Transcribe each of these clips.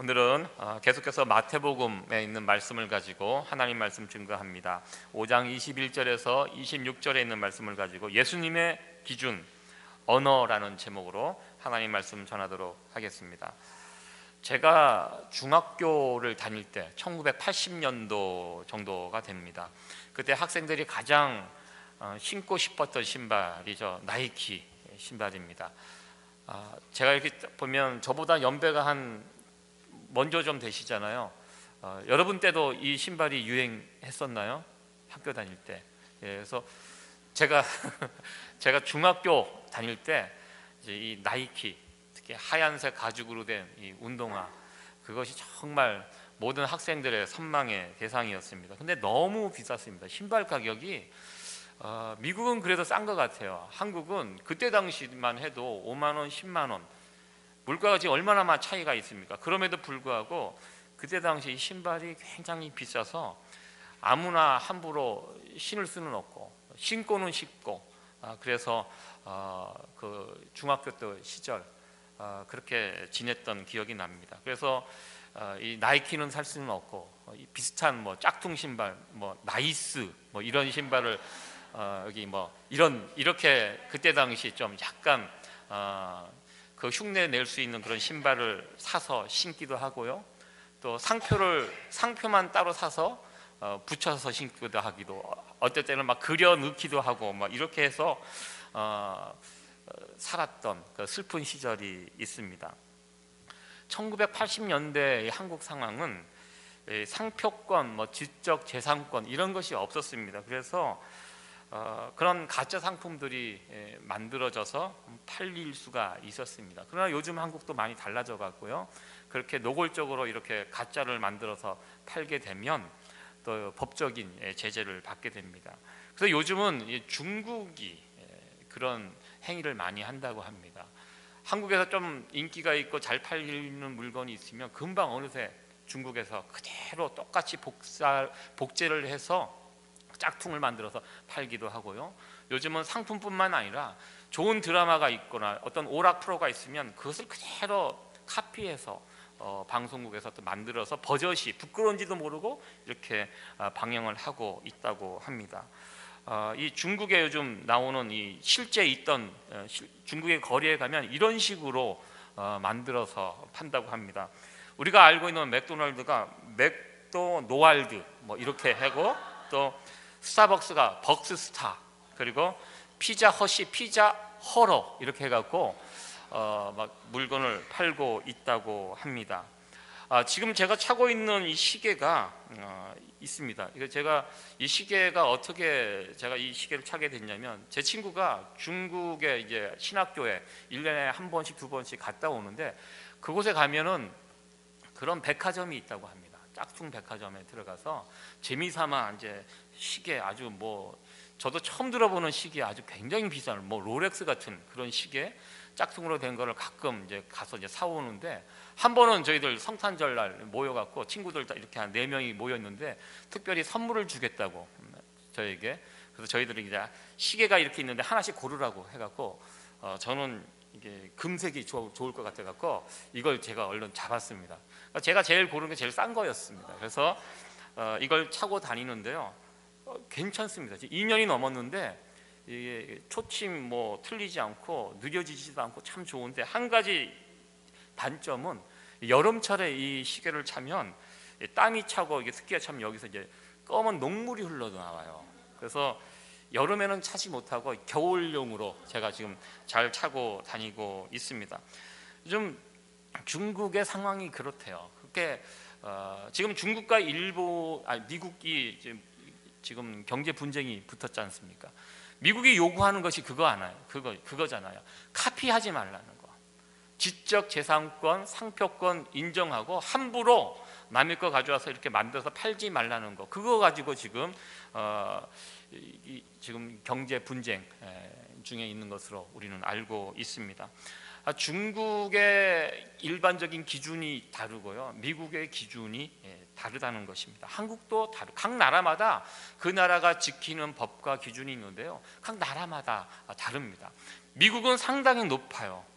오늘은 계속해서 마태복음에 있는 말씀을 가지고 하나님 말씀 증거합니다. 5장 21절에서 26절에 있는 말씀을 가지고 예수님의 기준, 언어라는 제목으로 하나님 말씀 전하도록 하겠습니다. 제가 중학교를 다닐 때 1980년도 정도가 됩니다. 그때 학생들이 가장 신고 싶었던 신발이죠. 나이키 신발입니다. 제가 이렇게 보면 저보다 연배가 먼저 좀 되시잖아요. 여러분 때도 이 신발이 유행했었나요? 학교 다닐 때. 그래서 제가 제가 중학교 다닐 때 이제 이 나이키, 특히 하얀색 가죽으로 된 이 운동화, 그것이 정말 모든 학생들의 선망의 대상이었습니다. 근데 너무 비쌌습니다. 신발 가격이 미국은 그래도 싼 것 같아요. 한국은 그때 당시만 해도 5만 원, 10만 원, 물가가 지금 얼마나 차이가 있습니까? 그럼에도 불구하고 그때 당시 신발이 굉장히 비싸서 아무나 함부로 신을 수는 없고 신고는 쉽고, 그래서 그 중학교 때 시절 그렇게 지냈던 기억이 납니다. 그래서 이 나이키는 살 수는 없고 비슷한 짝퉁 신발, 나이스 이런 신발을 여기 이렇게 그때 당시 좀 약간 그 흉내 낼 수 있는 그런 신발을 사서 신기도 하고요. 또 상표만 따로 사서 붙여서 신기도 하기도, 어떨 때는 막 그려 넣기도 하고 이렇게 해서 살았던 그 슬픈 시절이 있습니다. 1980년대의 한국 상황은 상표권, 지적 재산권 이런 것이 없었습니다. 그래서 그런 가짜 상품들이 만들어져서 팔릴 수가 있었습니다. 그러나 요즘 한국도 많이 달라져 갔고요. 그렇게 노골적으로 이렇게 가짜를 만들어서 팔게 되면 또 법적인 제재를 받게 됩니다. 그래서 요즘은 중국이 그런 행위를 많이 한다고 합니다. 한국에서 좀 인기가 있고 잘 팔리는 물건이 있으면 금방 어느새 중국에서 그대로 똑같이 복제를 해서 짝퉁을 만들어서 팔기도 하고요. 요즘은 상품뿐만 아니라 좋은 드라마가 있거나 어떤 오락 프로가 있으면 그것을 그대로 카피해서 방송국에서 또 만들어서 버젓이 부끄러운지도 모르고 이렇게 방영을 하고 있다고 합니다. 이 중국에 요즘 나오는 이 실제 있던 중국의 거리에 가면 이런 식으로 만들어서 판다고 합니다. 우리가 알고 있는 맥도날드가 맥도노알드 이렇게 하고, 또 스타벅스가 벅스스타, 그리고 피자 헛이 피자 허러 이렇게 해갖고 막 물건을 팔고 있다고 합니다. 지금 제가 차고 있는 이 시계가 있습니다. 이거 제가 이 시계가 어떻게 제가 이 시계를 차게 됐냐면, 제 친구가 중국의 이제 신학교에 1년에 한 번씩 두 번씩 갔다 오는데, 그곳에 가면은 그런 백화점이 있다고 합니다. 짝퉁 백화점에 들어가서 재미삼아 이제 시계, 아주 저도 처음 들어보는 시계, 아주 굉장히 비싼 롤렉스 같은 그런 시계 짝퉁으로 된 거를 가끔 이제 가서 이제 사오는데, 한 번은 저희들 성탄절날 모여갖고 친구들 다 이렇게 한 4명이 모였는데 특별히 선물을 주겠다고 저에게, 그래서 저희들이 이제 시계가 이렇게 있는데 하나씩 고르라고 해갖고 저는 이게 금색이 좋을 것 같아갖고 이걸 제가 얼른 잡았습니다. 제가 제일 고른 게 제일 싼 거였습니다. 그래서 이걸 차고 다니는데요, 괜찮습니다. 2년이 넘었는데 이게 초침 틀리지 않고 느려지지도 않고 참 좋은데, 한 가지 단점은 여름철에 이 시계를 차면 땀이 차고 이게 습기가 차면 여기서 이제 검은 녹물이 흘러 나와요. 그래서 여름에는 차지 못하고 겨울용으로 제가 지금 잘 차고 다니고 있습니다. 요즘 중국의 상황이 그렇대요. 그게 지금 중국과 미국이 지금 경제 분쟁이 붙었지 않습니까? 미국이 요구하는 것이 그거잖아요. 카피하지 말라는 거. 지적 재산권, 상표권 인정하고 함부로 남의 거 가져와서 이렇게 만들어서 팔지 말라는 거. 그거 가지고 지금 경제 분쟁 중에 있는 것으로 우리는 알고 있습니다. 중국의 일반적인 기준이 다르고요, 미국의 기준이 다르다는 것입니다. 한국도 각 나라마다 그 나라가 지키는 법과 기준이 있는데요, 각 나라마다 다릅니다. 미국은 상당히 높아요.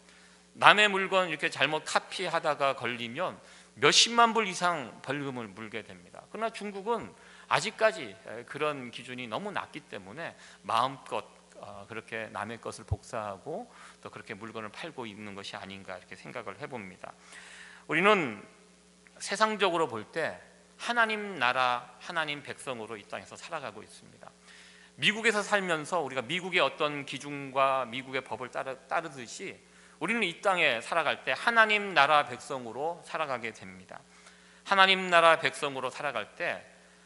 남의 물건 이렇게 잘못 카피하다가 걸리면 몇십만 불 이상 벌금을 물게 됩니다. 그러나 중국은 아직까지 그런 기준이 너무 낮기 때문에 마음껏 그렇게 남의 것을 복사하고 또 그렇게 물건을 팔고 있는 것이 아닌가 이렇게 생각을 해봅니다. 우리는 세상적으로 볼 때 하나님 나라, 하나님 백성으로 이 땅에서 살아가고 있습니다. 미국에서 살면서 우리가 미국의 어떤 기준과 미국의 법을 따르듯이 우리는 이 땅에 살아갈 때 하나님 나라 백성으로 살아가게 됩니다. 하나님 나라 백성으로 살아갈 때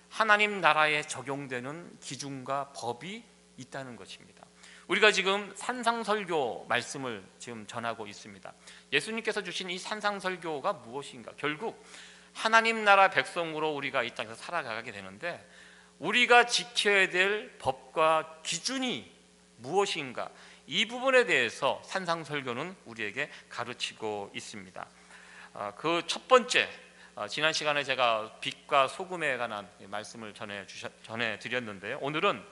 하나님 나라에 적용되는 기준과 법이 있다는 것입니다. 우리가 지금 산상설교 말씀을 지금 전하고 있습니다. 예수님께서 주신 이 산상설교가 무엇인가? 결국 하나님 나라 백성으로 우리가 이 땅에서 살아가게 되는데 우리가 지켜야 될 법과 기준이 무엇인가? 이 부분에 대해서 산상설교는 우리에게 가르치고 있습니다. 그 첫 번째, 지난 시간에 제가 빛과 소금에 관한 말씀을 전해드렸는데요. 오늘은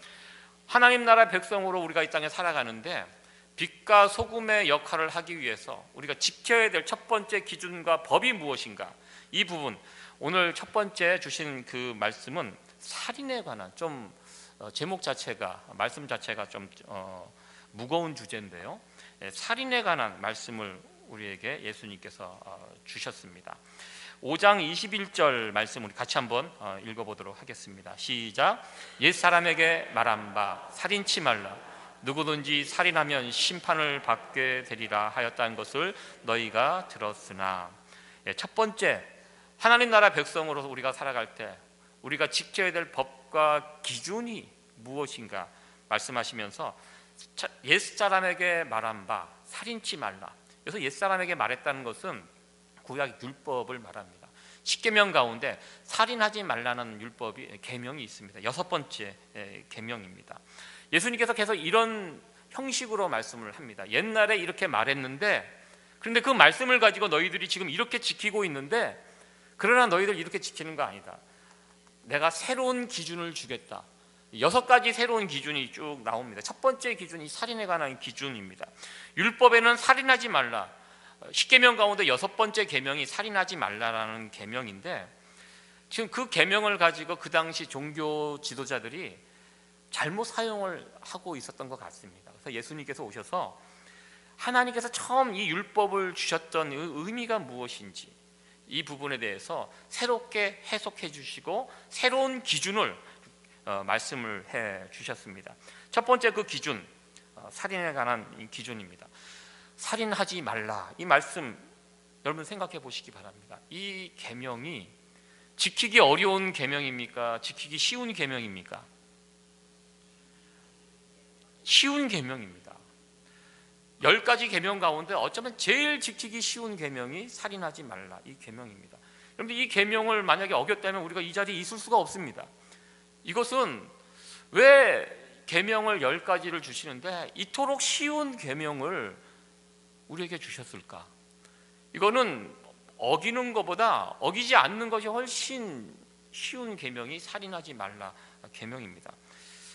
하나님 나라 백성으로 우리가 이 땅에 살아가는데 빛과 소금의 역할을 하기 위해서 우리가 지켜야 될 첫 번째 기준과 법이 무엇인가? 이 부분, 오늘 첫 번째 주신 그 말씀은 살인에 관한, 좀 제목 자체가, 말씀 자체가 좀 무거운 주제인데요. 살인에 관한 말씀을 우리에게 예수님께서 주셨습니다. 5장 21절 말씀 우리 같이 한번 읽어보도록 하겠습니다. 시작. 옛사람에게 말한 바 살인치 말라. 누구든지 살인하면 심판을 받게 되리라 하였다는 것을 너희가 들었으나. 첫 번째, 하나님 나라 백성으로서 우리가 살아갈 때 우리가 지켜야 될 법과 기준이 무엇인가 말씀하시면서 옛사람에게 말한 바 살인치 말라. 그래서 옛사람에게 말했다는 것은 구약 율법을 말합니다. 십계명 가운데 살인하지 말라는 율법이 계명이 있습니다. 6번째 계명입니다. 예수님께서 계속 이런 형식으로 말씀을 합니다. 옛날에 이렇게 말했는데 그런데 그 말씀을 가지고 너희들이 지금 이렇게 지키고 있는데 그러나 너희들 이렇게 지키는 거 아니다. 내가 새로운 기준을 주겠다. 6가지 새로운 기준이 쭉 나옵니다. 첫 번째 기준이 살인에 관한 기준입니다. 율법에는 살인하지 말라. 십계명 가운데 6번째 계명이 살인하지 말라라는 계명인데 지금 그 계명을 가지고 그 당시 종교 지도자들이 잘못 사용을 하고 있었던 것 같습니다. 그래서 예수님께서 오셔서 하나님께서 처음 이 율법을 주셨던 의미가 무엇인지 이 부분에 대해서 새롭게 해석해 주시고 새로운 기준을 말씀을 해 주셨습니다. 첫 번째 그 기준, 살인에 관한 기준입니다. 살인하지 말라. 이 말씀 여러분 생각해 보시기 바랍니다. 이 계명이 지키기 어려운 계명입니까? 지키기 쉬운 계명입니까? 쉬운 계명입니다. 10가지 계명 가운데 어쩌면 제일 지키기 쉬운 계명이 살인하지 말라 이 계명입니다. 그런데 이 계명을 만약에 어겼다면 우리가 이 자리에 있을 수가 없습니다. 이것은 왜 계명을 10가지를 주시는데 이토록 쉬운 계명을 우리에게 주셨을까? 이거는 어기는 것보다 어기지 않는 것이 훨씬 쉬운 계명이 살인하지 말라 계명입니다.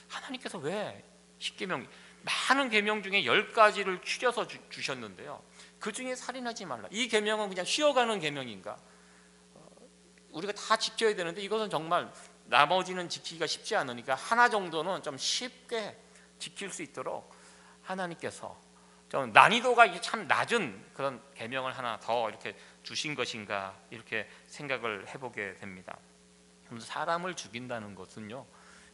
하나님께서 왜 십계명 많은 계명 중에 10가지를 추려서 주셨는데요. 그 중에 살인하지 말라. 이 계명은 그냥 쉬어가는 계명인가? 우리가 다 지켜야 되는데 이것은 정말 나머지는 지키기가 쉽지 않으니까 하나 정도는 좀 쉽게 지킬 수 있도록 하나님께서 좀 난이도가 참 낮은 그런 계명을 하나 더 이렇게 주신 것인가 이렇게 생각을 해보게 됩니다. 사람을 죽인다는 것은요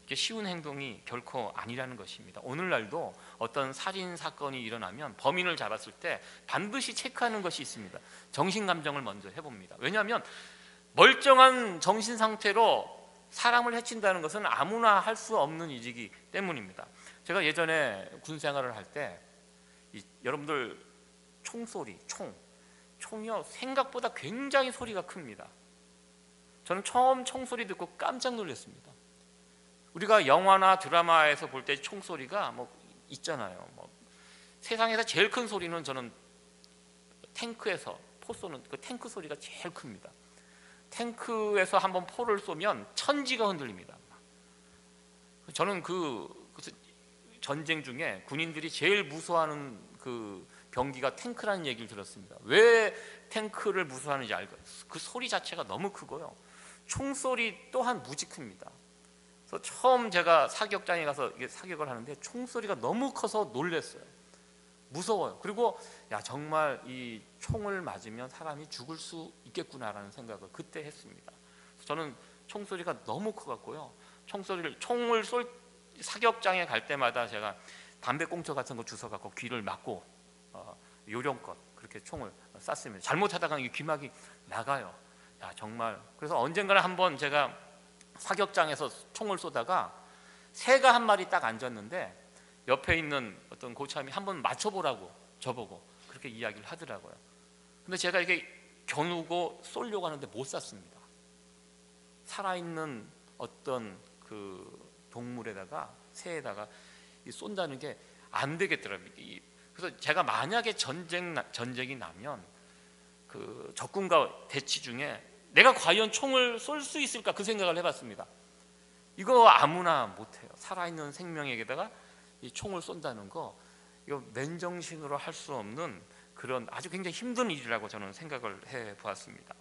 이게 쉬운 행동이 결코 아니라는 것입니다. 오늘날도 어떤 살인 사건이 일어나면 범인을 잡았을 때 반드시 체크하는 것이 있습니다. 정신감정을 먼저 해봅니다. 왜냐하면 멀쩡한 정신 상태로 사람을 해친다는 것은 아무나 할 수 없는 일이기 때문입니다. 제가 예전에 군 생활을 할 때 여러분들 총소리, 총이요 생각보다 굉장히 소리가 큽니다. 저는 처음 총소리 듣고 깜짝 놀랐습니다. 우리가 영화나 드라마에서 볼 때 총소리가 뭐 있잖아요. 뭐 세상에서 제일 큰 소리는 저는 탱크에서 포 쏘는 그 탱크 소리가 제일 큽니다. 탱크에서 한번 포를 쏘면 천지가 흔들립니다. 저는 그 전쟁 중에 군인들이 제일 무서워하는 그 병기가 탱크라는 얘기를 들었습니다. 왜 탱크를 무서워하는지 알고, 그 소리 자체가 너무 크고요, 총소리 또한 무지 큽니다. 그래서 처음 제가 사격장에 가서 사격을 하는데 총소리가 너무 커서 놀랐어요. 무서워요. 그리고 야, 정말 이 총을 맞으면 사람이 죽을 수 있겠구나라는 생각을 그때 했습니다. 저는 총소리가 너무 커갖고요, 총을 쏠 사격장에 갈 때마다 제가 담배꽁초 같은 거 주워갖고 귀를 막고 요령껏 그렇게 총을 쐈습니다. 잘못하다가 이 귀막이 나가요. 야, 정말. 그래서 언젠가는 한번 제가 사격장에서 총을 쏘다가 새가 한 마리 딱 앉았는데 옆에 있는 어떤 고참이 한번 맞춰보라고 저보고 그렇게 이야기를 하더라고요. 근데 제가 이게 겨누고 쏘려고 하는데 못 쐈습니다. 살아있는 어떤 그 동물에다가 새에다가 쏜다는 게 안 되겠더라고요. 그래서 제가 만약에 전쟁이 나면 그 적군과 대치 중에 내가 과연 총을 쏠 수 있을까, 그 생각을 해봤습니다. 이거 아무나 못해요. 살아있는 생명에게다가 이 총을 쏜다는 거, 이거 맨정신으로 할 수 없는 그런 아주 굉장히 힘든 일이라고 저는 생각을 해보았습니다.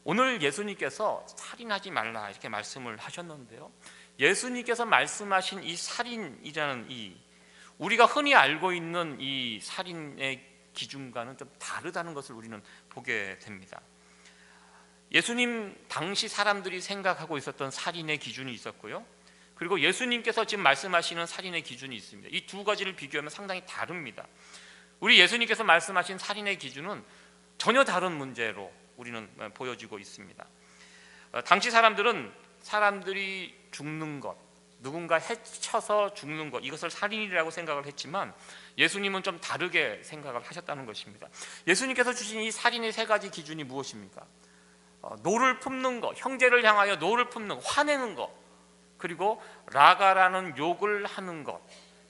오늘 예수님께서 살인하지 말라 이렇게 말씀을 하셨는데요, 예수님께서 말씀하신 이 살인이라는 우리가 흔히 알고 있는 이 살인의 기준과는 좀 다르다는 것을 우리는 보게 됩니다. 예수님 당시 사람들이 생각하고 있었던 살인의 기준이 있었고요, 그리고 예수님께서 지금 말씀하시는 살인의 기준이 있습니다. 이 두 가지를 비교하면 상당히 다릅니다. 우리 예수님께서 말씀하신 살인의 기준은 전혀 다른 문제로 우리는 보여지고 있습니다. 당시 사람들이 죽는 것, 누군가 해쳐서 죽는 것, 이것을 살인이라고 생각을 했지만 예수님은 좀 다르게 생각을 하셨다는 것입니다. 예수님께서 주신 이 살인의 세 가지 기준이 무엇입니까? 노를 품는 것, 형제를 향하여 노를 품는 것, 화내는 것, 그리고 라가라는 욕을 하는 것,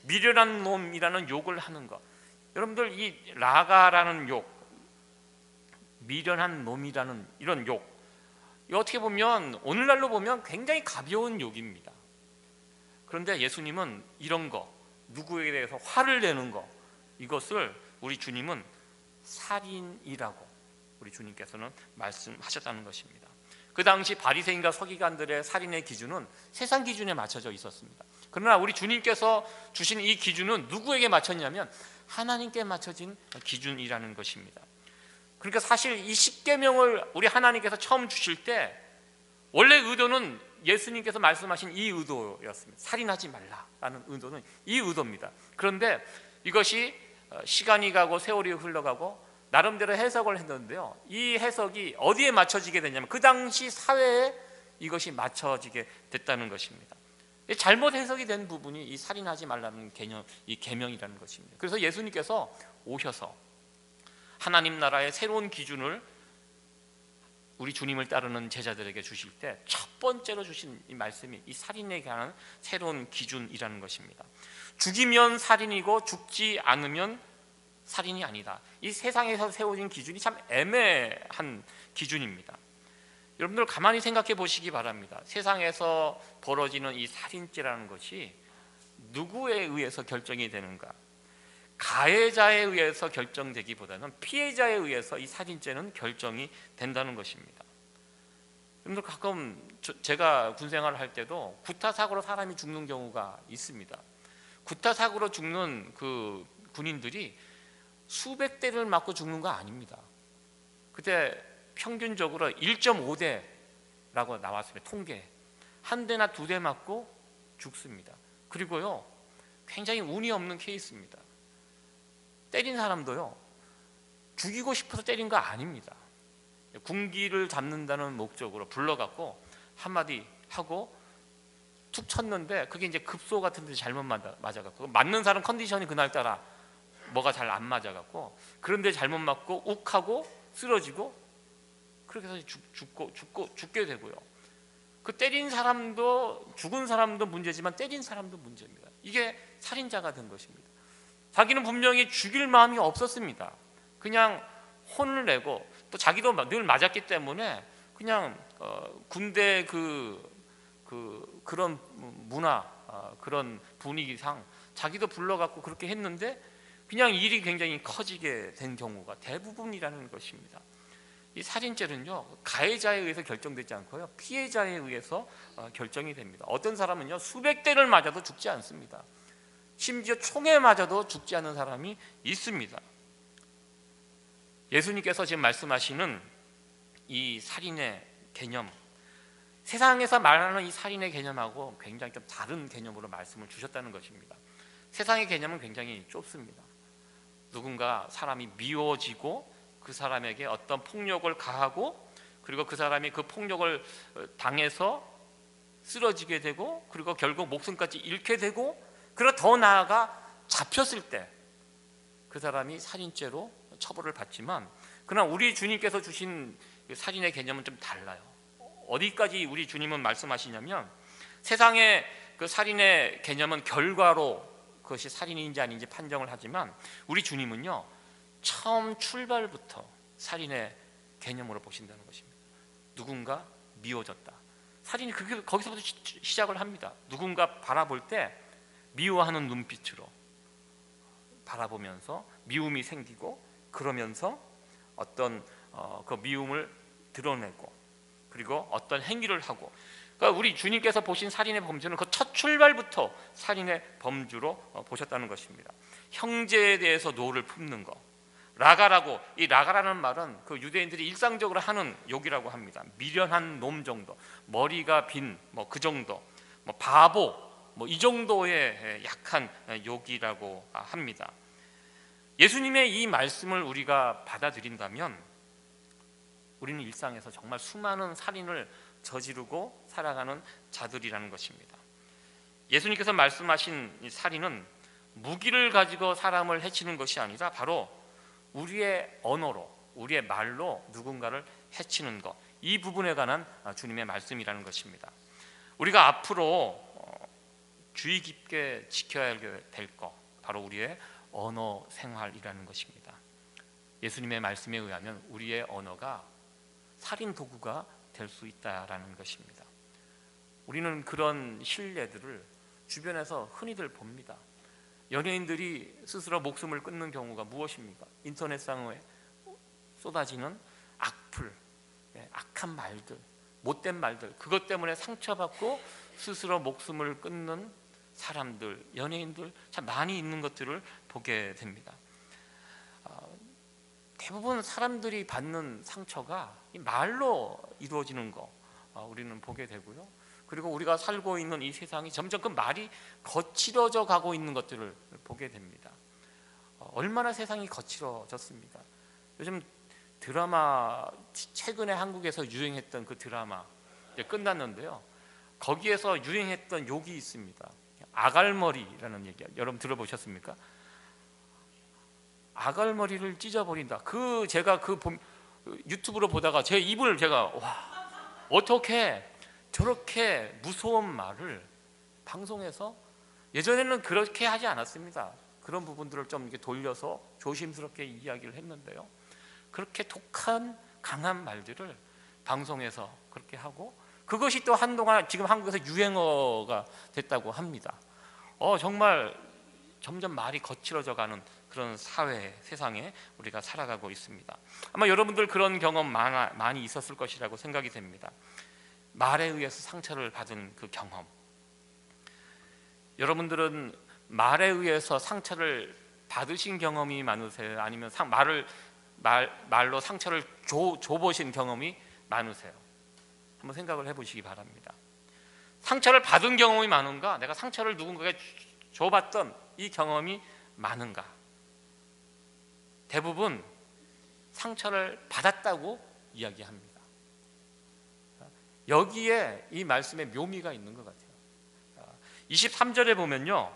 미련한 놈이라는 욕을 하는 것. 여러분들, 이 라가라는 욕, 미련한 놈이라는 이런 욕, 어떻게 보면 오늘날로 보면 굉장히 가벼운 욕입니다. 그런데 예수님은 이런 거, 누구에게 대해서 화를 내는 거, 이것을 우리 주님은 살인이라고 우리 주님께서는 말씀하셨다는 것입니다. 그 당시 바리새인과 서기관들의 살인의 기준은 세상 기준에 맞춰져 있었습니다. 그러나 우리 주님께서 주신 이 기준은 누구에게 맞췄냐면 하나님께 맞춰진 기준이라는 것입니다. 그러니까 사실 이 십계명을 우리 하나님께서 처음 주실 때 원래 의도는 예수님께서 말씀하신 이 의도였습니다. 살인하지 말라라는 의도는 이 의도입니다. 그런데 이것이 시간이 가고 세월이 흘러가고 나름대로 해석을 했는데요, 이 해석이 어디에 맞춰지게 됐냐면 그 당시 사회에 이것이 맞춰지게 됐다는 것입니다. 잘못 해석이 된 부분이 이 살인하지 말라는 개념, 이 계명이라는 것입니다. 그래서 예수님께서 오셔서 하나님 나라의 새로운 기준을 우리 주님을 따르는 제자들에게 주실 때 첫 번째로 주신 이 말씀이 이 살인에 관한 새로운 기준이라는 것입니다. 죽이면 살인이고 죽지 않으면 살인이 아니다. 이 세상에서 세워진 기준이 참 애매한 기준입니다. 여러분들 가만히 생각해 보시기 바랍니다. 세상에서 벌어지는 이 살인죄라는 것이 누구에 의해서 결정이 되는가? 가해자에 의해서 결정되기보다는 피해자에 의해서 이 살인죄는 결정이 된다는 것입니다. 여러분들 가끔 제가 군생활을 할 때도 구타사고로 사람이 죽는 경우가 있습니다. 구타사고로 죽는 그 군인들이 수백 대를 맞고 죽는 거 아닙니다. 그때 평균적으로 1.5대라고 나왔습니다. 통계. 한 대나 두 대 맞고 죽습니다. 그리고요, 굉장히 운이 없는 케이스입니다. 때린 사람도요, 죽이고 싶어서 때린 거 아닙니다. 군기를 잡는다는 목적으로 불러갖고 한마디 하고 툭 쳤는데 그게 이제 급소 같은 데 잘못 맞아갖고 맞는 사람 컨디션이 그날따라 뭐가 잘 안 맞아갖고 그런데 잘못 맞고 욱하고 쓰러지고 그렇게 해서 죽게 되고요. 그 때린 사람도, 죽은 사람도 문제지만 때린 사람도 문제입니다. 이게 살인자가 된 것입니다. 자기는 분명히 죽일 마음이 없었습니다. 그냥 혼을 내고 또 자기도 늘 맞았기 때문에 그냥 군대 그런 문화, 그런 분위기상 자기도 불러갖고 그렇게 했는데 그냥 일이 굉장히 커지게 된 경우가 대부분이라는 것입니다. 이 살인죄는요, 가해자에 의해서 결정되지 않고요, 피해자에 의해서 결정이 됩니다. 어떤 사람은요, 수백 대를 맞아도 죽지 않습니다. 심지어 총에 맞아도 죽지 않는 사람이 있습니다. 예수님께서 지금 말씀하시는 이 살인의 개념, 세상에서 말하는 이 살인의 개념하고 굉장히 좀 다른 개념으로 말씀을 주셨다는 것입니다. 세상의 개념은 굉장히 좁습니다. 누군가 사람이 미워지고 그 사람에게 어떤 폭력을 가하고, 그리고 그 사람이 그 폭력을 당해서 쓰러지게 되고, 그리고 결국 목숨까지 잃게 되고, 그리고 더 나아가 잡혔을 때 그 사람이 살인죄로 처벌을 받지만, 그러나 우리 주님께서 주신 살인의 개념은 좀 달라요. 어디까지 우리 주님은 말씀하시냐면, 세상의 그 살인의 개념은 결과로 그것이 살인인지 아닌지 판정을 하지만, 우리 주님은요, 처음 출발부터 살인의 개념으로 보신다는 것입니다. 누군가 미워졌다. 살인이 거기서부터 시작을 합니다. 누군가 바라볼 때 미워하는 눈빛으로 바라보면서 미움이 생기고, 그러면서 어떤 그 미움을 드러내고, 그리고 어떤 행위를 하고, 그러니까 우리 주님께서 보신 살인의 범주는 그 첫 출발부터 살인의 범주로 보셨다는 것입니다. 형제에 대해서 노를 품는 것, 라가라고, 이 라가라는 말은 그 유대인들이 일상적으로 하는 욕이라고 합니다. 미련한 놈 정도, 머리가 빈 그 정도, 바보 이 정도의 약한 욕이라고 합니다. 예수님의 이 말씀을 우리가 받아들인다면 우리는 일상에서 정말 수많은 살인을 저지르고 살아가는 자들이라는 것입니다. 예수님께서 말씀하신 이 살인은 무기를 가지고 사람을 해치는 것이 아니라 바로 우리의 언어로, 우리의 말로 누군가를 해치는 것, 이 부분에 관한 주님의 말씀이라는 것입니다. 우리가 앞으로 주의 깊게 지켜야 될 것, 바로 우리의 언어 생활이라는 것입니다. 예수님의 말씀에 의하면 우리의 언어가 살인 도구가 될 수 있다라는 것입니다. 우리는 그런 신뢰들을 주변에서 흔히들 봅니다. 연예인들이 스스로 목숨을 끊는 경우가 무엇입니까? 인터넷상에 쏟아지는 악플, 악한 말들, 못된 말들, 그것 때문에 상처받고 스스로 목숨을 끊는 사람들, 연예인들 참 많이 있는 것들을 보게 됩니다. 대부분 사람들이 받는 상처가 이 말로 이루어지는 거 우리는 보게 되고요. 그리고 우리가 살고 있는 이 세상이 점점 그 말이 거칠어져 가고 있는 것들을 보게 됩니다. 얼마나 세상이 거칠어졌습니까? 요즘 드라마, 최근에 한국에서 유행했던 그 드라마 이제 끝났는데요. 거기에서 유행했던 욕이 있습니다. 아갈머리라는 얘기, 여러분 들어보셨습니까? 아갈머리를 찢어버린다. 제가 유튜브로 보다가 제 입을 와, 어떻게 저렇게 무서운 말을 방송에서, 예전에는 그렇게 하지 않았습니다. 그런 부분들을 좀 이렇게 돌려서 조심스럽게 이야기를 했는데요. 그렇게 독한 강한 말들을 방송에서 그렇게 하고, 그것이 또 한동안 지금 한국에서 유행어가 됐다고 합니다. 정말 점점 말이 거칠어져 가는 그런 사회, 세상에 우리가 살아가고 있습니다. 아마 여러분들 그런 경험 많이 있었을 것이라고 생각이 됩니다. 말에 의해서 상처를 받은 그 경험. 여러분들은 말에 의해서 상처를 받으신 경험이 많으세요? 아니면 말로 상처를 줘보신 경험이 많으세요? 한번 생각을 해보시기 바랍니다. 상처를 받은 경험이 많은가? 내가 상처를 누군가에게 줘봤던 이 경험이 많은가? 대부분 상처를 받았다고 이야기합니다. 여기에 이 말씀의 묘미가 있는 것 같아요. 23절에 보면요,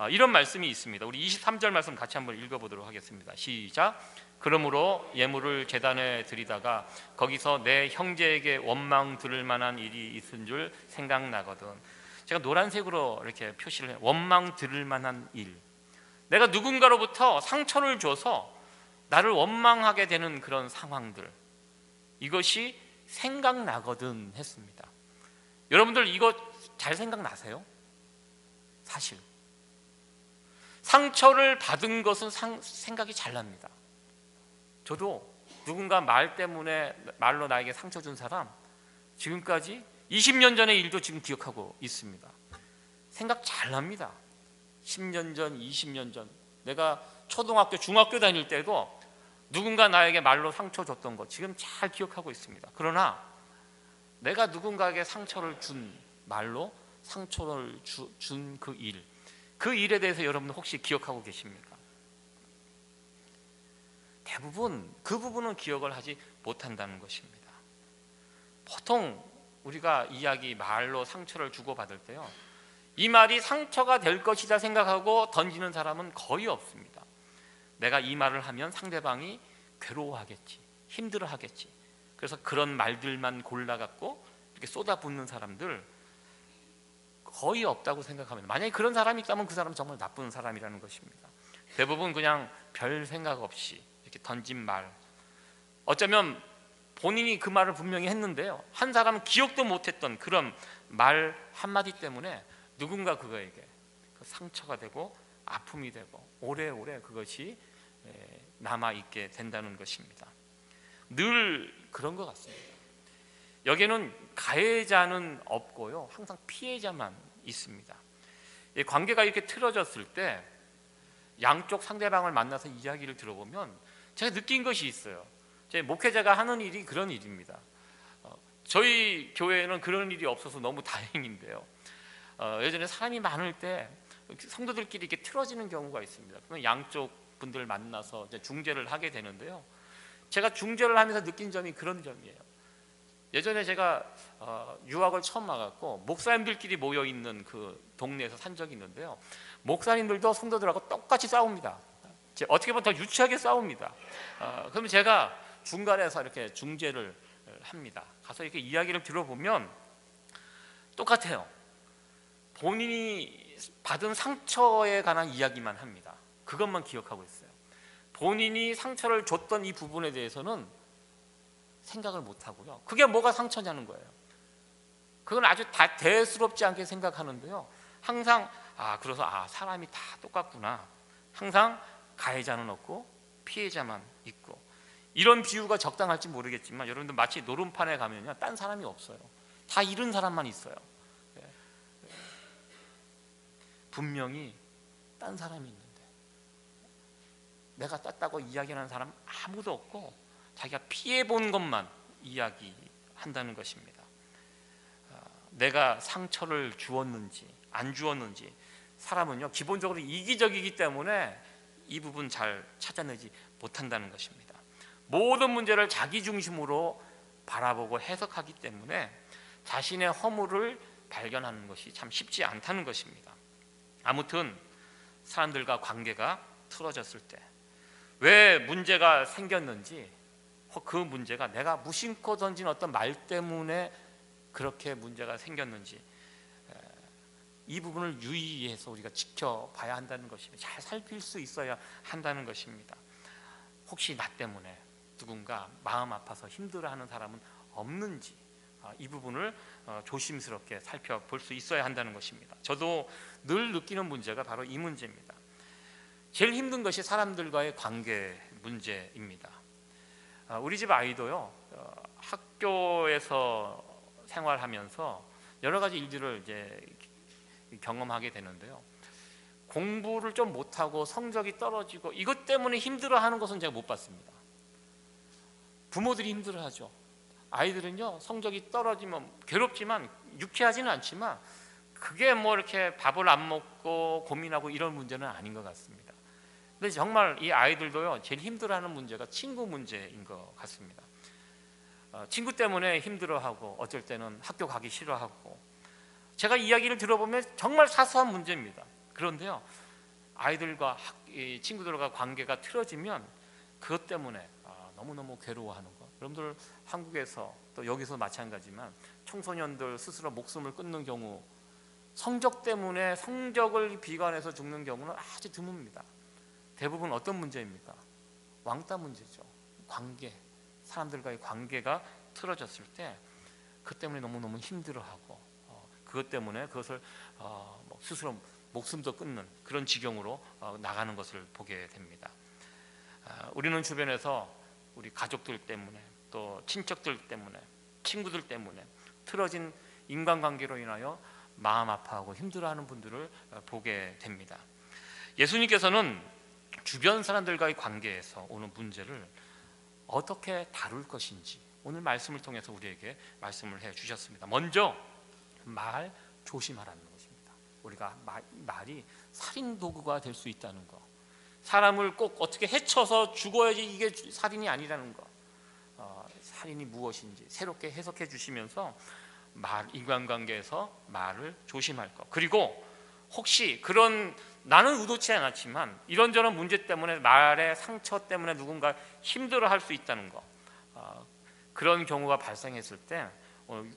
이런 말씀이 있습니다. 우리 23절 말씀 같이 한번 읽어보도록 하겠습니다. 시작. 그러므로 예물을 제단에 드리다가 거기서 내 형제에게 원망 들을 만한 일이 있은 줄 생각나거든. 제가 노란색으로 이렇게 표시를 해요. 원망 들을 만한 일. 내가 누군가로부터 상처를 줘서 나를 원망하게 되는 그런 상황들, 이것이 생각나거든 했습니다. 여러분들 이거 잘 생각나세요? 상처를 받은 것은 생각이 잘 납니다. 저도 누군가 말 때문에 말로 나에게 상처 준 사람 지금까지 20년 전의 일도 지금 기억하고 있습니다. 생각 잘 납니다. 10년 전, 20년 전 내가 초등학교, 중학교 다닐 때도 누군가 나에게 말로 상처 줬던 거 지금 잘 기억하고 있습니다. 그러나 내가 누군가에게 상처를 준 말로 상처를 준 그 일에 대해서 여러분 혹시 기억하고 계십니까? 대부분 그 부분은 기억을 하지 못한다는 것입니다. 보통 우리가 이야기 말로 상처를 주고받을 때요, 이 말이 상처가 될 것이다 생각하고 던지는 사람은 거의 없습니다. 내가 이 말을 하면 상대방이 괴로워하겠지, 힘들어하겠지. 그래서 그런 말들만 골라갖고 이렇게 쏟아붓는 사람들 거의 없다고 생각합니다. 만약에 그런 사람이 있다면 그 사람은 정말 나쁜 사람이라는 것입니다. 대부분 그냥 별 생각 없이 이렇게 던진 말, 어쩌면 본인이 그 말을 분명히 했는데요, 한 사람은 기억도 못했던 그런 말 한마디 때문에 누군가 그거에게 상처가 되고 아픔이 되고 오래오래 그것이 남아있게 된다는 것입니다. 늘 그런 것 같습니다. 여기에는 가해자는 없고요, 항상 피해자만 있습니다. 관계가 이렇게 틀어졌을 때 양쪽 상대방을 만나서 이야기를 들어보면 제가 느낀 것이 있어요. 제 목회자가 하는 일이 그런 일입니다. 저희 교회에는 그런 일이 없어서 너무 다행인데요, 예전에 사람이 많을 때 성도들끼리 이렇게 틀어지는 경우가 있습니다. 그러면 양쪽 분들 만나서 이제 중재를 하게 되는데요, 제가 중재를 하면서 느낀 점이 그런 점이에요. 예전에 제가 유학을 처음 와갖고 목사님들끼리 모여 있는 그 동네에서 산 적이 있는데요, 목사님들도 성도들하고 똑같이 싸웁니다. 어떻게 보면 더 유치하게 싸웁니다. 그러면 제가 중간에서 이렇게 중재를 합니다. 가서 이렇게 이야기를 들어보면 똑같아요. 본인이 받은 상처에 관한 이야기만 합니다. 그것만 기억하고 있어요. 본인이 상처를 줬던 이 부분에 대해서는 생각을 못하고요, 그게 뭐가 상처냐는 거예요. 그건 아주 다 대수롭지 않게 생각하는데요, 항상 그래서 사람이 다 똑같구나, 항상 가해자는 없고 피해자만 있고, 이런 비유가 적당할지 모르겠지만 여러분들 마치 노름판에 가면요, 딴 사람이 없어요. 다 잃은 사람만 있어요. 분명히 딴 사람이 있는데 내가 땄다고 이야기하는 사람 아무도 없고 자기가 피해본 것만 이야기한다는 것입니다. 내가 상처를 주었는지 안 주었는지, 사람은요 기본적으로 이기적이기 때문에 이 부분 잘 찾아내지 못한다는 것입니다. 모든 문제를 자기 중심으로 바라보고 해석하기 때문에 자신의 허물을 발견하는 것이 참 쉽지 않다는 것입니다. 아무튼 사람들과 관계가 틀어졌을 때 왜 문제가 생겼는지, 그 문제가 내가 무심코 던진 어떤 말 때문에 그렇게 문제가 생겼는지, 이 부분을 유의해서 우리가 지켜봐야 한다는 것입니다. 잘 살필 수 있어야 한다는 것입니다. 혹시 나 때문에 누군가 마음 아파서 힘들어하는 사람은 없는지, 이 부분을 조심스럽게 살펴볼 수 있어야 한다는 것입니다. 저도 늘 느끼는 문제가 바로 이 문제입니다. 제일 힘든 것이 사람들과의 관계 문제입니다. 우리 집 아이도요, 학교에서 생활하면서 여러 가지 일들을 이제 경험하게 되는데요, 공부를 좀 못하고 성적이 떨어지고 이것 때문에 힘들어하는 것은 제가 못 봤습니다. 부모들이 힘들어하죠. 아이들은요 성적이 떨어지면 괴롭지만 유쾌하지는 않지만 그게 뭐 이렇게 밥을 안 먹고 고민하고 이런 문제는 아닌 것 같습니다. 근데 정말 이 아이들도요 제일 힘들어하는 문제가 친구 문제인 것 같습니다. 친구 때문에 힘들어하고 어쩔 때는 학교 가기 싫어하고, 제가 이야기를 들어보면 정말 사소한 문제입니다. 그런데요 아이들과 친구들과 관계가 틀어지면 그것 때문에 너무너무 괴로워하는 것. 여러분들 한국에서 또 여기서 마찬가지지만 청소년들 스스로 목숨을 끊는 경우, 성적 때문에 성적을 비관해서 죽는 경우는 아주 드뭅니다. 대부분 어떤 문제입니까? 왕따 문제죠. 관계, 사람들과의 관계가 틀어졌을 때 그 때문에 너무너무 힘들어하고 그것 때문에 그것을 스스로 목숨도 끊는 그런 지경으로 나가는 것을 보게 됩니다. 우리는 주변에서 우리 가족들 때문에 또 친척들 때문에 친구들 때문에 틀어진 인간관계로 인하여 마음 아파하고 힘들어하는 분들을 보게 됩니다. 예수님께서는 주변 사람들과의 관계에서 오는 문제를 어떻게 다룰 것인지 오늘 말씀을 통해서 우리에게 말씀을 해 주셨습니다. 먼저 말 조심하라는 것입니다. 우리가 말이 살인 도구가 될 수 있다는 거, 사람을 꼭 어떻게 해쳐서 죽어야지 이게 살인이 아니라는 거, 살인이 무엇인지 새롭게 해석해 주시면서 인간관계에서 말을 조심할 것, 그리고 혹시 그런 나는 의도치 않았지만 이런저런 문제 때문에 말의 상처 때문에 누군가 힘들어할 수 있다는 것, 그런 경우가 발생했을 때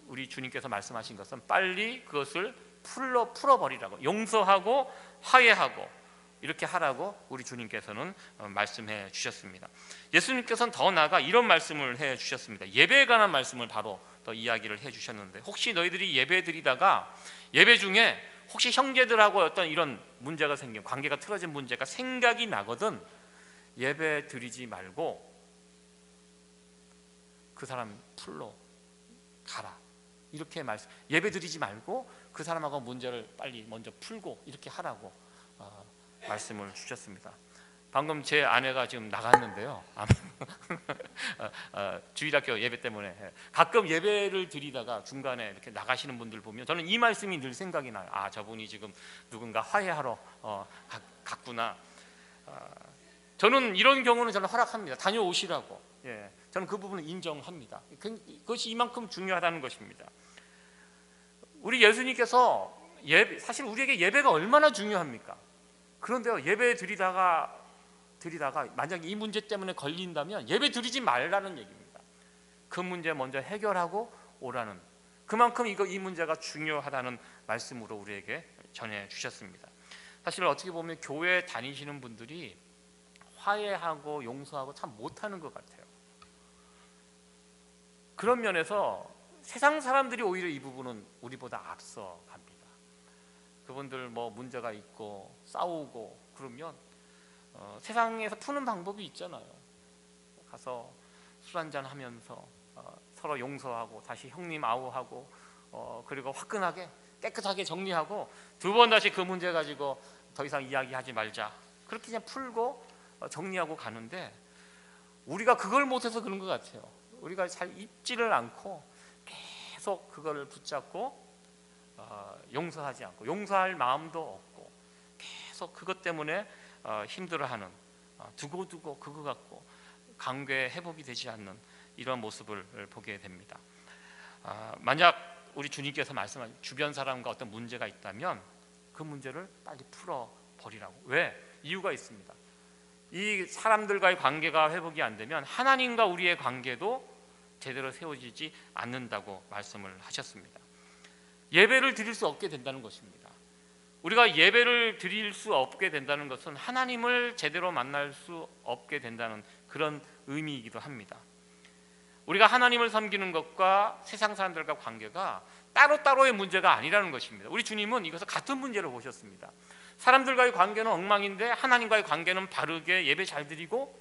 우리 주님께서 말씀하신 것은 빨리 그것을 풀어버리라고, 용서하고 화해하고 이렇게 하라고 우리 주님께서는 말씀해 주셨습니다. 예수님께서는 더 나아가 이런 말씀을 해 주셨습니다. 예배에 관한 말씀을 바로 더 이야기를 해 주셨는데, 혹시 너희들이 예배 드리다가 예배 중에 혹시 형제들하고 어떤 이런 문제가 생기면, 관계가 틀어진 문제가 생각이 나거든 예배 드리지 말고 그 사람 풀러 가라, 이렇게 예배 드리지 말고 그 사람하고 문제를 빨리 먼저 풀고 이렇게 하라고 말씀을 주셨습니다. 방금 제 아내가 지금 나갔는데요. 주일학교 예배 때문에 가끔 예배를 드리다가 중간에 이렇게 나가시는 분들 보면 저는 이 말씀이 늘 생각이 나요. 저분이 지금 누군가 화해하러 갔구나. 저는 이런 경우는 저는 허락합니다. 다녀오시라고. 저는 그 부분을 인정합니다. 그것이 이만큼 중요하다는 것입니다. 우리 예수님께서 사실 우리에게 예배가 얼마나 중요합니까? 그런데요, 예배 드리다가 만약 이 문제 때문에 걸린다면 예배 드리지 말라는 얘기입니다. 그 문제 먼저 해결하고 오라는, 그만큼 이 문제가 중요하다는 말씀으로 우리에게 전해 주셨습니다. 사실 어떻게 보면 교회 다니시는 분들이 화해하고 용서하고 참 못하는 것 같아요. 그런 면에서 세상 사람들이 오히려 이 부분은 우리보다 앞서 갑니다. 그분들 문제가 있고 싸우고 그러면 세상에서 푸는 방법이 있잖아요. 가서 술 한잔 하면서 서로 용서하고 다시 형님 아우하고 그리고 화끈하게 깨끗하게 정리하고 두 번 다시 그 문제 가지고 더 이상 이야기하지 말자, 그렇게 그냥 풀고 정리하고 가는데, 우리가 그걸 못해서 그런 것 같아요. 우리가 잘 잊지를 않고 계속 그걸 붙잡고 용서하지 않고 용서할 마음도 없고 계속 그것 때문에 힘들어하는, 두고두고 그거 갖고 관계 회복이 되지 않는 이런 모습을 보게 됩니다. 만약 우리 주님께서 말씀하신 주변 사람과 어떤 문제가 있다면 그 문제를 빨리 풀어버리라고. 왜? 이유가 있습니다. 이 사람들과의 관계가 회복이 안 되면 하나님과 우리의 관계도 제대로 세워지지 않는다고 말씀을 하셨습니다. 예배를 드릴 수 없게 된다는 것입니다. 우리가 예배를 드릴 수 없게 된다는 것은 하나님을 제대로 만날 수 없게 된다는 그런 의미이기도 합니다. 우리가 하나님을 섬기는 것과 세상 사람들과 관계가 따로따로의 문제가 아니라는 것입니다. 우리 주님은 이것을 같은 문제로 보셨습니다. 사람들과의 관계는 엉망인데 하나님과의 관계는 바르게 예배 잘 드리고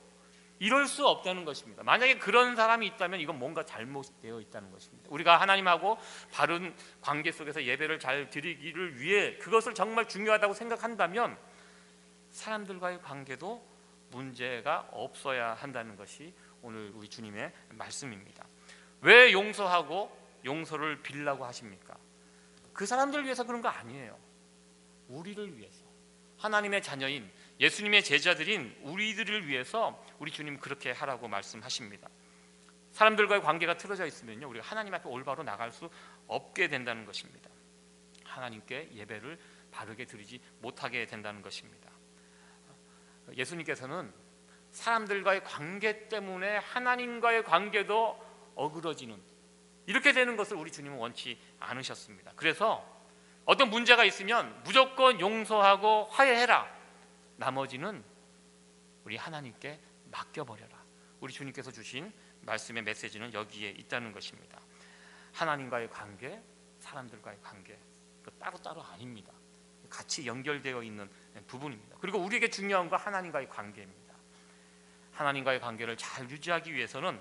이럴 수 없다는 것입니다. 만약에 그런 사람이 있다면 이건 뭔가 잘못되어 있다는 것입니다. 우리가 하나님하고 바른 관계 속에서 예배를 잘 드리기를 위해 그것을 정말 중요하다고 생각한다면 사람들과의 관계도 문제가 없어야 한다는 것이 오늘 우리 주님의 말씀입니다. 왜 용서하고 용서를 빌라고 하십니까? 그 사람들 위해서 그런 거 아니에요. 우리를 위해서, 하나님의 자녀인 예수님의 제자들인 우리들을 위해서 우리 주님 그렇게 하라고 말씀하십니다. 사람들과의 관계가 틀어져 있으면요, 우리가 하나님 앞에 올바로 나갈 수 없게 된다는 것입니다. 하나님께 예배를 바르게 드리지 못하게 된다는 것입니다. 예수님께서는 사람들과의 관계 때문에 하나님과의 관계도 어그러지는, 이렇게 되는 것을 우리 주님은 원치 않으셨습니다. 그래서 어떤 문제가 있으면 무조건 용서하고 화해해라, 나머지는 우리 하나님께 맡겨버려라. 우리 주님께서 주신 말씀의 메시지는 여기에 있다는 것입니다. 하나님과의 관계, 사람들과의 관계, 따로따로 아닙니다. 같이 연결되어 있는 부분입니다. 그리고 우리에게 중요한 건 하나님과의 관계입니다. 하나님과의 관계를 잘 유지하기 위해서는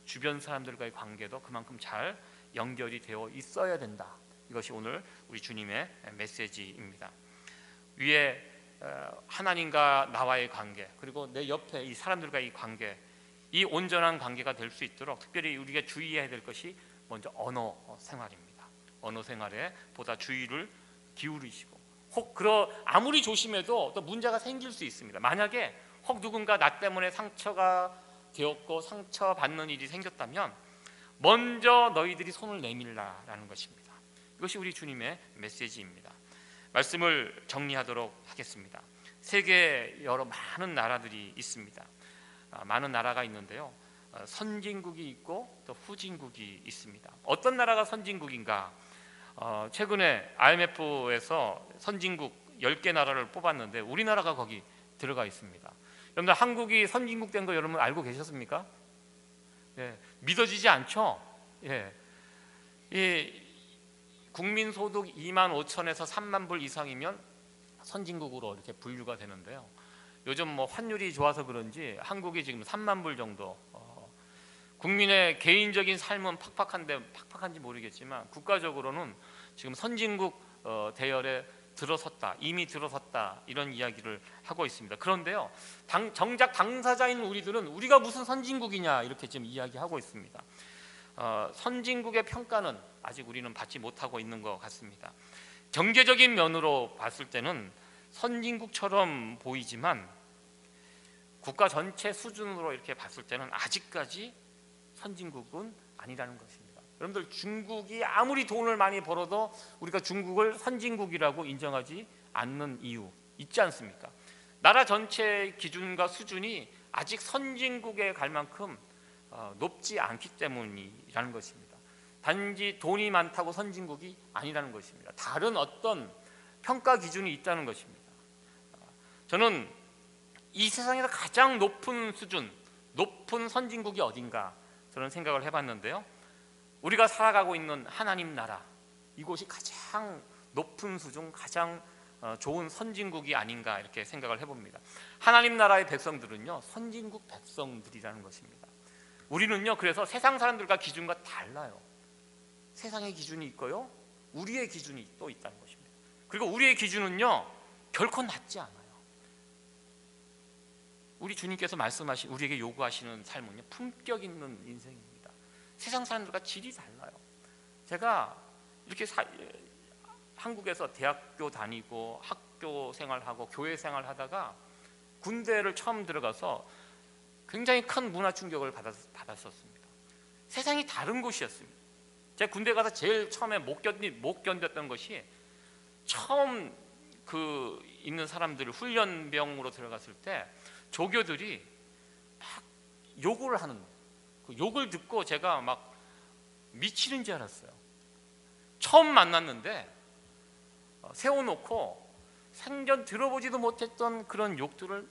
주변 사람들과의 관계도 그만큼 잘 연결이 되어 있어야 된다. 이것이 오늘 우리 주님의 메시지입니다. 위에 하나님과 나와의 관계, 그리고 내 옆에 이 사람들과의 관계, 이 온전한 관계가 될 수 있도록 특별히 우리가 주의해야 될 것이 먼저 언어 생활입니다. 언어 생활에 보다 주의를 기울이시고, 혹 아무리 조심해도 또 문제가 생길 수 있습니다. 만약에 혹 누군가 나 때문에 상처가 되었고 상처받는 일이 생겼다면 먼저 너희들이 손을 내밀라라는 것입니다. 이것이 우리 주님의 메시지입니다. 말씀을 정리하도록 하겠습니다. 세계에 여러 많은 나라들이 있습니다. 많은 나라가 있는데요, 선진국이 있고 또 후진국이 있습니다. 어떤 나라가 선진국인가? 최근에 IMF에서 선진국 10개 나라를 뽑았는데 우리나라가 거기 들어가 있습니다. 여러분들, 한국이 선진국 된 거 여러분 알고 계셨습니까? 예, 믿어지지 않죠? 예. 국민 소득 2만 5천에서 3만 불 이상이면 선진국으로 이렇게 분류가 되는데요. 요즘 뭐 환율이 좋아서 그런지 한국이 지금 3만 불 정도, 국민의 개인적인 삶은 팍팍한지 모르겠지만 국가적으로는 지금 선진국 대열에 들어섰다, 이미 들어섰다, 이런 이야기를 하고 있습니다. 그런데요, 정작 당사자인 우리들은 우리가 무슨 선진국이냐 이렇게 지금 이야기하고 있습니다. 선진국의 평가는 아직 우리는 받지 못하고 있는 것 같습니다. 경제적인 면으로 봤을 때는 선진국처럼 보이지만 국가 전체 수준으로 이렇게 봤을 때는 아직까지 선진국은 아니라는 것입니다. 여러분들, 중국이 아무리 돈을 많이 벌어도 우리가 중국을 선진국이라고 인정하지 않는 이유 있지 않습니까? 나라 전체의 기준과 수준이 아직 선진국에 갈 만큼 높지 않기 때문이라는 것입니다. 단지 돈이 많다고 선진국이 아니라는 것입니다. 다른 어떤 평가 기준이 있다는 것입니다. 저는 이 세상에서 가장 높은 수준, 높은 선진국이 어딘가 저는 생각을 해봤는데요, 우리가 살아가고 있는 하나님 나라, 이곳이 가장 높은 수준, 가장 좋은 선진국이 아닌가 이렇게 생각을 해봅니다. 하나님 나라의 백성들은요, 선진국 백성들이라는 것입니다. 우리는요, 그래서 세상 사람들과 기준과 달라요. 세상의 기준이 있고요, 우리의 기준이 또 있다는 것입니다. 그리고 우리의 기준은요, 결코 낮지 않아요. 우리 주님께서 말씀하신, 우리에게 요구하시는 삶은요, 품격 있는 인생입니다. 세상 사람들과 질이 달라요. 제가 이렇게 한국에서 대학교 다니고 학교 생활하고 교회 생활하다가 군대를 처음 들어가서 굉장히 큰 문화 충격을 받았었습니다. 세상이 다른 곳이었습니다. 제가 군대 가서 제일 처음에 못 견뎠던 것이, 처음 있는 사람들 훈련병으로 들어갔을 때 조교들이 막 욕을 하는, 그 욕을 듣고 제가 막 미치는 줄 알았어요. 처음 만났는데 세워놓고 생전 들어보지도 못했던 그런 욕들을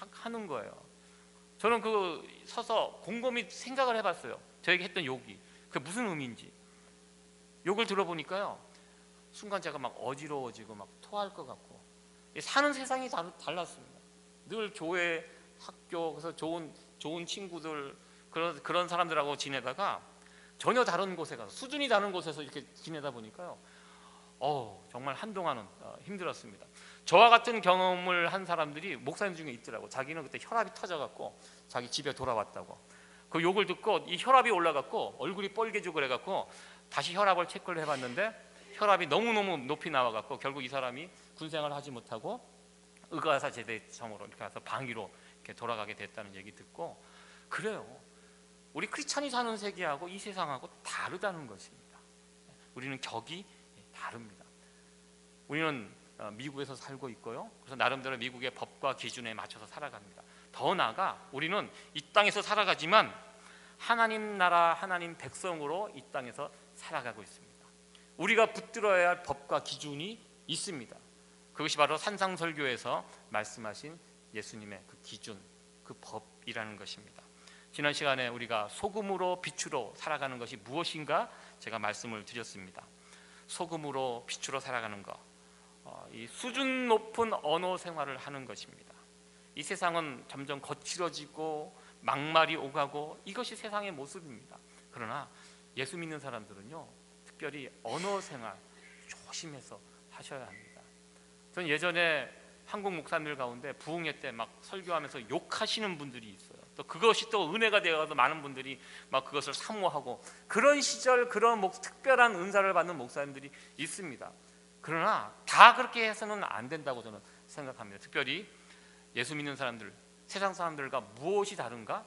막 하는 거예요. 저는 서서 곰곰이 생각을 해봤어요. 저에게 했던 욕이 그게 무슨 의미인지. 욕을 들어보니까요, 순간 제가 막 어지러워지고 막 토할 것 같고, 사는 세상이 달랐습니다. 늘 교회, 학교, 그래서 좋은 친구들, 그런 사람들하고 지내다가 전혀 다른 곳에 가서, 수준이 다른 곳에서 이렇게 지내다 보니까요, 정말 한동안은 힘들었습니다. 저와 같은 경험을 한 사람들이 목사님 중에 있더라고. 자기는 그때 혈압이 터져갖고 자기 집에 돌아왔다고. 그 욕을 듣고 이 혈압이 올라갔고 얼굴이 빨개지고 그래갖고 다시 혈압을 체크를 해봤는데 혈압이 너무너무 높이 나와갖고 결국 이 사람이 군생활을 하지 못하고 의과사 제대성으로 이렇게 가서 방위로 이렇게 돌아가게 됐다는 얘기 듣고, 그래요, 우리 크리스찬이 사는 세계하고 이 세상하고 다르다는 것입니다. 우리는 격이 다릅니다. 우리는 미국에서 살고 있고요, 그래서 나름대로 미국의 법과 기준에 맞춰서 살아갑니다. 더 나아가 우리는 이 땅에서 살아가지만 하나님 나라, 하나님 백성으로 이 땅에서 살아가고 있습니다. 우리가 붙들어야 할 법과 기준이 있습니다. 그것이 바로 산상설교에서 말씀하신 예수님의 그 기준, 그 법이라는 것입니다. 지난 시간에 우리가 소금으로 빛으로 살아가는 것이 무엇인가 제가 말씀을 드렸습니다. 소금으로 빛으로 살아가는 것, 이 수준 높은 언어 생활을 하는 것입니다. 이 세상은 점점 거칠어지고 막말이 오가고 이것이 세상의 모습입니다. 그러나 예수 믿는 사람들은요, 특별히 언어 생활 조심해서 하셔야 합니다. 전 예전에 한국 목사님들 가운데 부흥회 때 막 설교하면서 욕하시는 분들이 있어요. 또 그것이 또 은혜가 되어서 많은 분들이 막 그것을 사모하고, 그런 시절 그런 특별한 은사를 받는 목사님들이 있습니다. 그러나 다 그렇게 해서는 안 된다고 저는 생각합니다. 특별히 예수 믿는 사람들, 세상 사람들과 무엇이 다른가?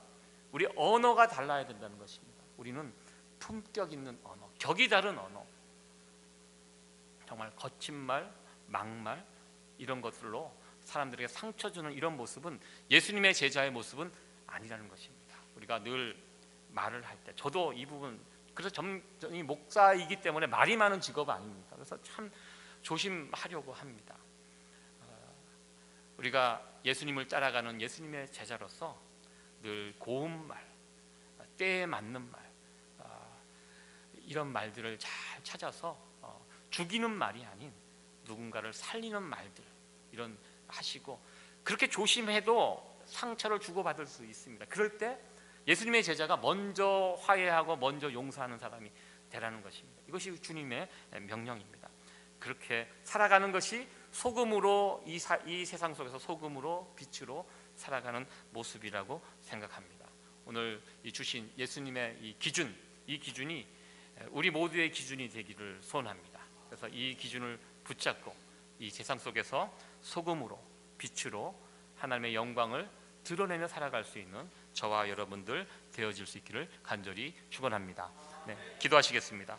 우리 언어가 달라야 된다는 것입니다. 우리는 품격 있는 언어, 격이 다른 언어, 정말 거친 말, 막말 이런 것들로 사람들에게 상처 주는 이런 모습은 예수님의 제자의 모습은 아니라는 것입니다. 우리가 늘 말을 할 때, 저도 이 부분, 그래서 전이 목사이기 때문에 말이 많은 직업 아닙니까? 그래서 참 조심하려고 합니다. 우리가 예수님을 따라가는 예수님의 제자로서 늘 고운 말, 때에 맞는 말, 이런 말들을 잘 찾아서 죽이는 말이 아닌 누군가를 살리는 말들 이런 하시고, 그렇게 조심해도 상처를 주고받을 수 있습니다. 그럴 때 예수님의 제자가 먼저 화해하고 먼저 용서하는 사람이 되라는 것입니다. 이것이 주님의 명령입니다. 그렇게 살아가는 것이 소금으로 이 세상 속에서 소금으로 빛으로 살아가는 모습이라고 생각합니다. 오늘 이 주신 예수님의 이 기준이 우리 모두의 기준이 되기를 소원합니다. 그래서 이 기준을 붙잡고 이 세상 속에서 소금으로 빛으로 하나님의 영광을 드러내며 살아갈 수 있는 저와 여러분들 되어질 수 있기를 간절히 축원합니다. 네, 기도하시겠습니다.